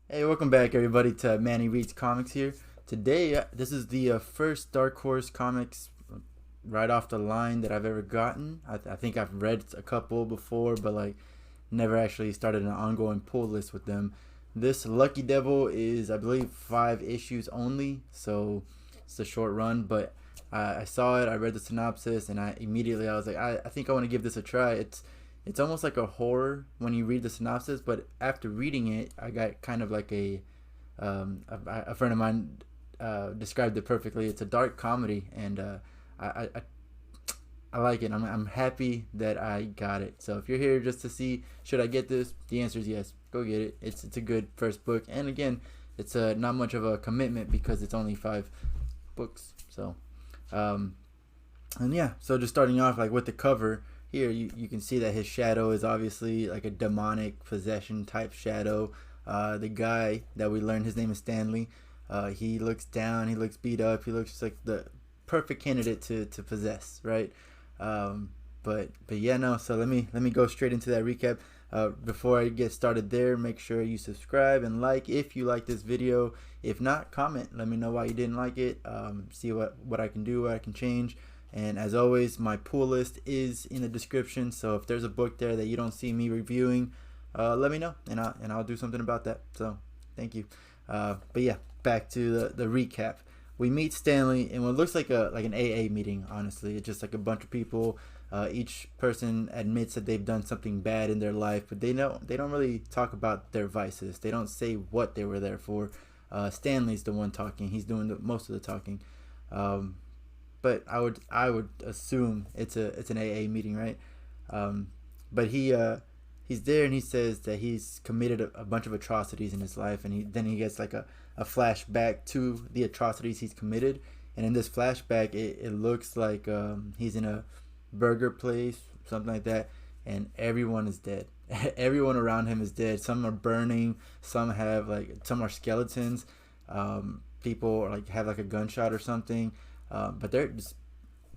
Hey, welcome back, everybody, to Manny Reads Comics here. Today, this is the first Dark Horse Comics right off the line that I've ever gotten. I think I've read a couple before, but like never actually started an ongoing pull list with them. This Lucky Devil is, I believe, 5 issues only, so it's a short run. But I saw it, I read the synopsis, and I was like, I think I want to give this a try. It's almost like a horror when you read the synopsis, but after reading it, I got kind of like a friend of mine described it perfectly. It's a dark comedy, and I, I I like it. I'm happy that I got it. So if you're here just to see should I get this, the answer is yes. Go get it. It's a good first book, and again, it's not much of a commitment because it's only 5 books. So, um, and yeah, so just starting off like with the cover here, you can see that his shadow is obviously like a demonic possession type shadow. The guy that we learned, his name is Stanley. He looks down, he looks beat up, he looks like the perfect candidate to possess, right? But yeah, no. So let me go straight into that recap. Before I get started there, make sure you subscribe and like if you like this video. If not, comment. Let me know why you didn't like it. See what I can do, what I can change. And as always, my pull list is in the description. So if there's a book there that you don't see me reviewing, let me know, and I'll do something about that. So thank you. But yeah, back to the recap. We meet Stanley in what looks like an AA meeting. Honestly, it's just like a bunch of people. Each person admits that they've done something bad in their life, but they don't really talk about their vices. They don't say what they were there for. Stanley's the one talking. He's doing most of the talking. Um, but I would assume it's an AA meeting, right? But he's there and he says that he's committed a bunch of atrocities in his life, and he gets like a flashback to the atrocities he's committed, and in this flashback it looks like he's in a burger place, something like that, and everyone is dead. Everyone around him is dead. Some are burning. Some are skeletons. People like have like a gunshot or something. But there's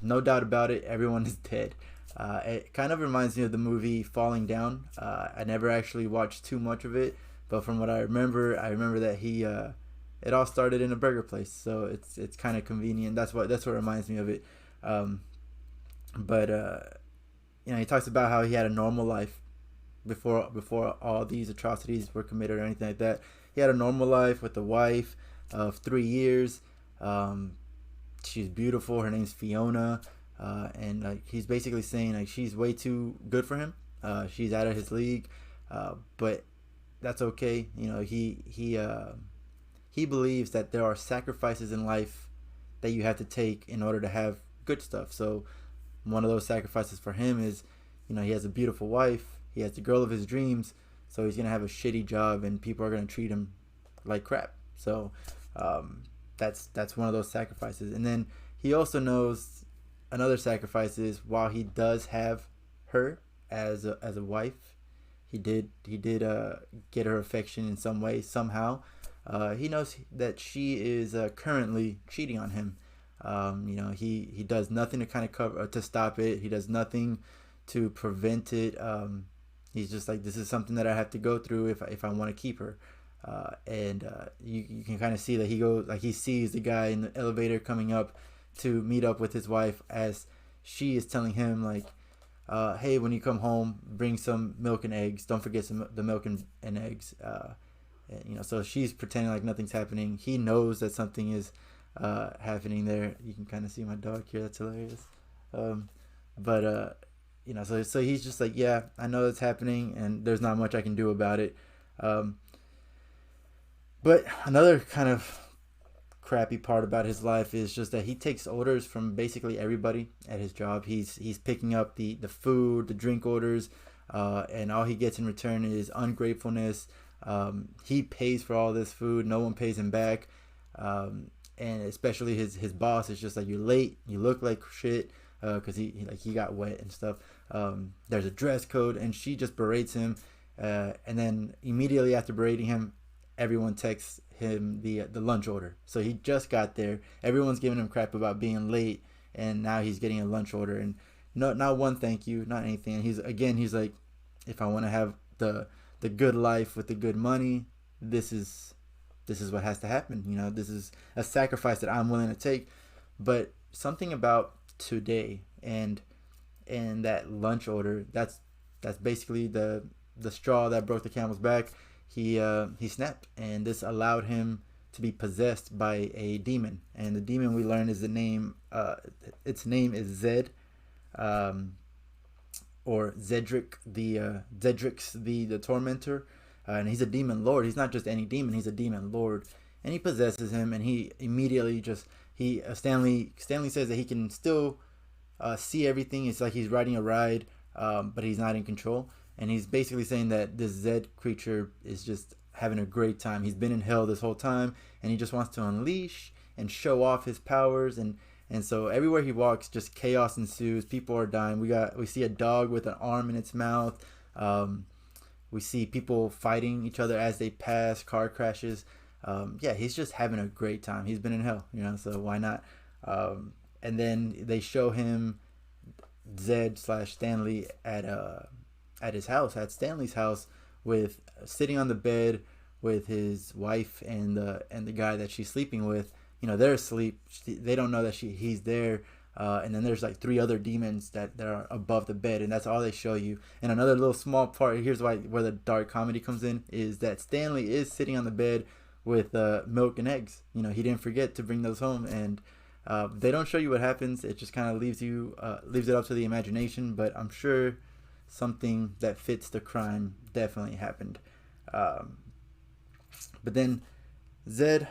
no doubt about it. Everyone is dead. It kind of reminds me of the movie Falling Down. I never actually watched too much of it, but from what I remember that it all started in a burger place. So it's kind of convenient. That's what reminds me of it. Um, but he talks about how he had a normal life before all these atrocities were committed or anything like that. He had a normal life with a wife of 3 years. Um, she's beautiful. Her name's Fiona, and he's basically saying like she's way too good for him. She's out of his league, but that's okay. He believes that there are sacrifices in life that you have to take in order to have good stuff. So one of those sacrifices for him is, he has a beautiful wife, he has the girl of his dreams, so he's gonna have a shitty job and people are gonna treat him like crap. So that's one of those sacrifices. And then he also knows another sacrifice is while he does have her as a wife, he did get her affection in some way somehow. He knows that she is currently cheating on him. He does nothing to kind of cover to stop it. He does nothing to prevent it. He's just like, this is something that I have to go through if I want to keep her. And you can kind of see that he sees the guy in the elevator coming up to meet up with his wife as she is telling him like, hey, when you come home, bring some milk and eggs. Don't forget the milk and eggs. So she's pretending like nothing's happening. He knows that something is happening there. You can kind of see my dog here. That's hilarious. But so he's just like, yeah, I know it's happening, and there's not much I can do about it. Um, but another kind of crappy part about his life is just that he takes orders from basically everybody at his job. He's picking up the food, the drink orders, and all he gets in return is ungratefulness. He pays for all this food. No one pays him back. And especially his boss is just like, you're late. You look like shit. Because he got wet and stuff. There's a dress code, and she just berates him. And then immediately after berating him, everyone texts him the lunch order. So he just got there. Everyone's giving him crap about being late, and now he's getting a lunch order, and not one thank you, not anything. And he's like, if I want to have the good life with the good money, this is what has to happen. This is a sacrifice that I'm willing to take. But something about today and that lunch order, that's basically the straw that broke the camel's back. He snapped, and this allowed him to be possessed by a demon. And the demon, we learn, is the name. Its name is Zed, um, or Zedric, the tormentor. And he's a demon lord. He's not just any demon. He's a demon lord, and he possesses him. And he immediately just he Stanley says that he can still see everything. It's like he's riding a ride, but he's not in control. And he's basically saying that this Zed creature is just having a great time. He's been in hell this whole time, and he just wants to unleash and show off his powers. And so everywhere he walks, just chaos ensues. People are dying. We see a dog with an arm in its mouth. We see people fighting each other as they pass. Car crashes. Yeah, he's just having a great time. He's been in hell, so why not? And then they show him Zed/Stanley at his house, at Stanley's house, with sitting on the bed with his wife and the guy that she's sleeping with. They're asleep. They don't know that he's there. And then there's like 3 other demons that are above the bed, and that's all they show you. And another little small part, here's where the dark comedy comes in, is that Stanley is sitting on the bed with milk and eggs. He didn't forget to bring those home, and they don't show you what happens. It just kind of leaves it up to the imagination. But I'm sure something that fits the crime definitely happened. But then Zed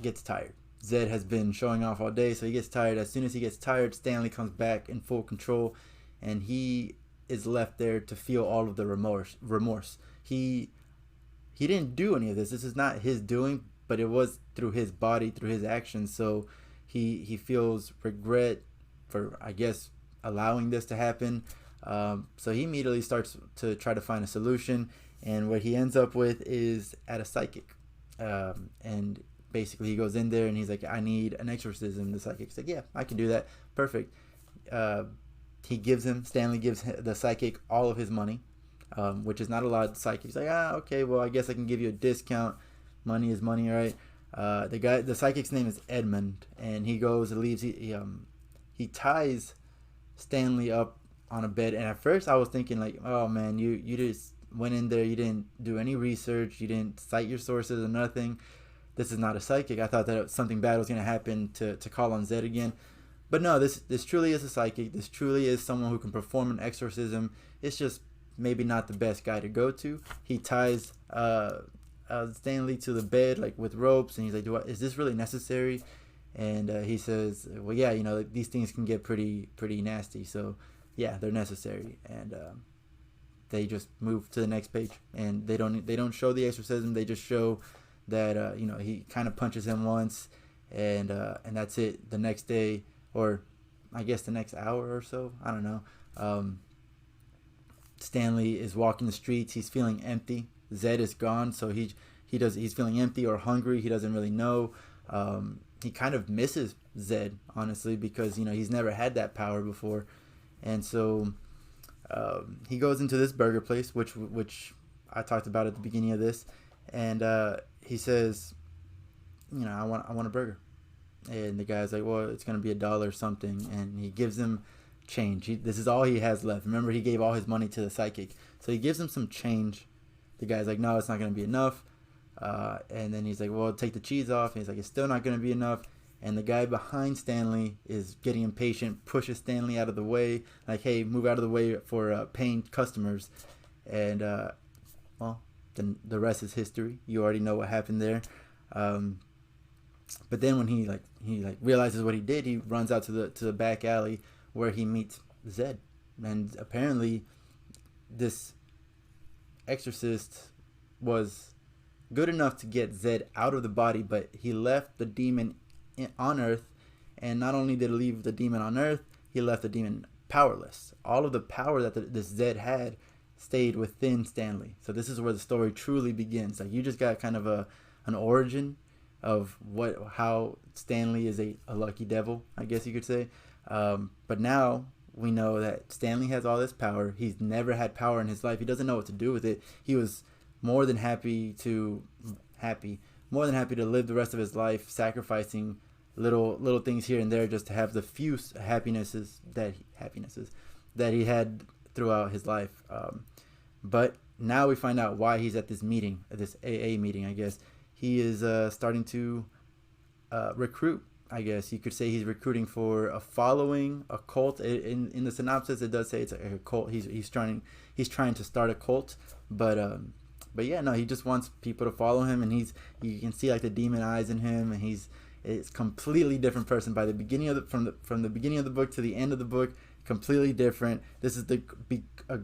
gets tired. Zed has been showing off all day, so he gets tired. As soon as he gets tired, Stanley comes back in full control, and he is left there to feel all of the remorse. He didn't do any of this. This is not his doing, but it was through his body, through his actions. So he feels regret for, I guess, allowing this to happen. So he immediately starts to try to find a solution, and what he ends up with is at a psychic. And basically he goes in there and he's like, I need an exorcism. The psychic's like, yeah, I can do that. Perfect. Stanley gives the psychic all of his money, which is not a lot. The psychic's like, okay, well, I guess I can give you a discount. Money is money, right? The psychic's name is Edmund, and he goes and leaves. He ties Stanley up on a bed, and at first I was thinking like, oh man, you just went in there, you didn't do any research, you didn't cite your sources or nothing. This is not a psychic. I thought that something bad was going to happen to call on Zed again. But no, this truly is a psychic. This truly is someone who can perform an exorcism. It's just maybe not the best guy to go to. He ties Stanley to the bed like with ropes, and he's like, is this really necessary? And he says, well, yeah, these things can get pretty nasty. So yeah, they're necessary. And they just move to the next page, and they don't show the exorcism. They just show that he kind of punches him once, and that's it. The next day, or I guess the next hour or so, I don't know, Stanley is walking the streets. He's feeling empty. Zed is gone, so he's feeling empty or hungry. He doesn't really know. He kind of misses Zed, honestly, because he's never had that power before. And so he goes into this burger place, which I talked about at the beginning of this, and he says, I want a burger. And the guy's like, well, it's going to be $1 something. And he gives him change. This is all he has left. Remember, he gave all his money to the psychic. So he gives him some change. The guy's like, no, it's not going to be enough. And then he's like, well, take the cheese off. And he's like, it's still not going to be enough. And the guy behind Stanley is getting impatient, pushes Stanley out of the way. Like, hey, move out of the way for paying customers. And, well, then the rest is history. You already know what happened there. But then when he realizes what he did, he runs out to the back alley where he meets Zed. And apparently this exorcist was good enough to get Zed out of the body, but he left the demon on Earth. And not only did he leave the demon on Earth, he left the demon powerless. All of the power that this Zed had stayed within Stanley. So this is where the story truly begins. Like, you just got kind of an origin of how Stanley is a lucky devil, I guess you could say. But now we know that Stanley has all this power. He's never had power in his life. He doesn't know what to do with it. He was more than happy to live the rest of his life, sacrificing little things here and there just to have the few happinesses that he had throughout his life. But now we find out why he's at this meeting, at this AA meeting, I guess. He is starting to recruit. I guess you could say he's recruiting for a following, a cult. In the synopsis, it does say it's a cult. He's trying to start a cult, but yeah, no, he just wants people to follow him, and you can see like the demon eyes in him, and it's completely different person by the beginning of from the beginning of the book to the end of the book, completely different. This is a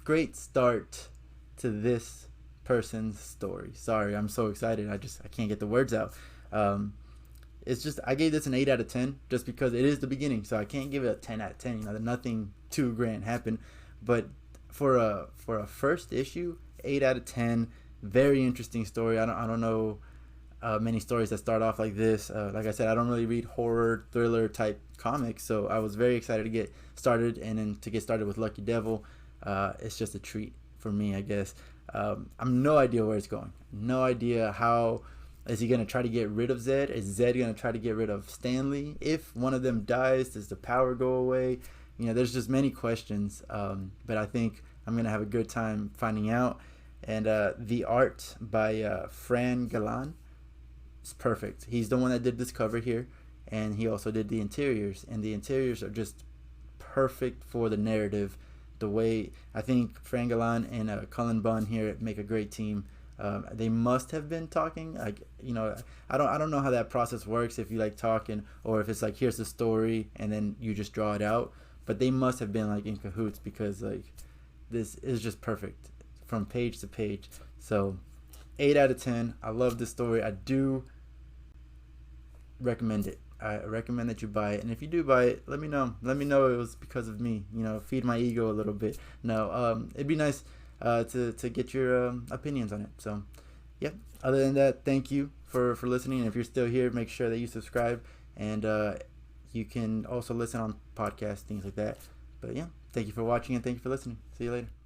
great start to this person's story. Sorry, I'm so excited. I can't get the words out. It's just, I gave this an 8 out of 10 just because it is the beginning, so I can't give it a 10 out of 10. Nothing too grand happened, but for a first issue, 8 out of 10. Very interesting story. I don't know many stories that start off like this. Like I said, I don't really read horror, thriller type comics, so I was very excited to get started, and then to get started with Lucky Devil. It's just a treat for me, I guess. I'm no idea where it's going. No idea how. Is he going to try to get rid of Zed? Is Zed going to try to get rid of Stanley? If one of them dies, does the power go away? There's just many questions. But I think I'm going to have a good time finding out. And the art by Fran Galan is perfect. He's the one that did this cover here. And he also did the interiors. And the interiors are just perfect for the narrative. The way, I think Fran Galan and Cullen Bunn here make a great team. They must have been talking. I don't know how that process works, if you like talking or if it's like, here's the story and then you just draw it out. But they must have been like in cahoots, because like this is just perfect from page to page. So 8 out of 10. I love this story. I do recommend it. I recommend that you buy it, and if you do buy it, let me know. Let me know it was because of me. Feed my ego a little bit. No, it'd be nice to get your opinions on it. So, yeah. Other than that, thank you for listening. And if you're still here, make sure that you subscribe, and you can also listen on podcasts, things like that. But yeah, thank you for watching, and thank you for listening. See you later.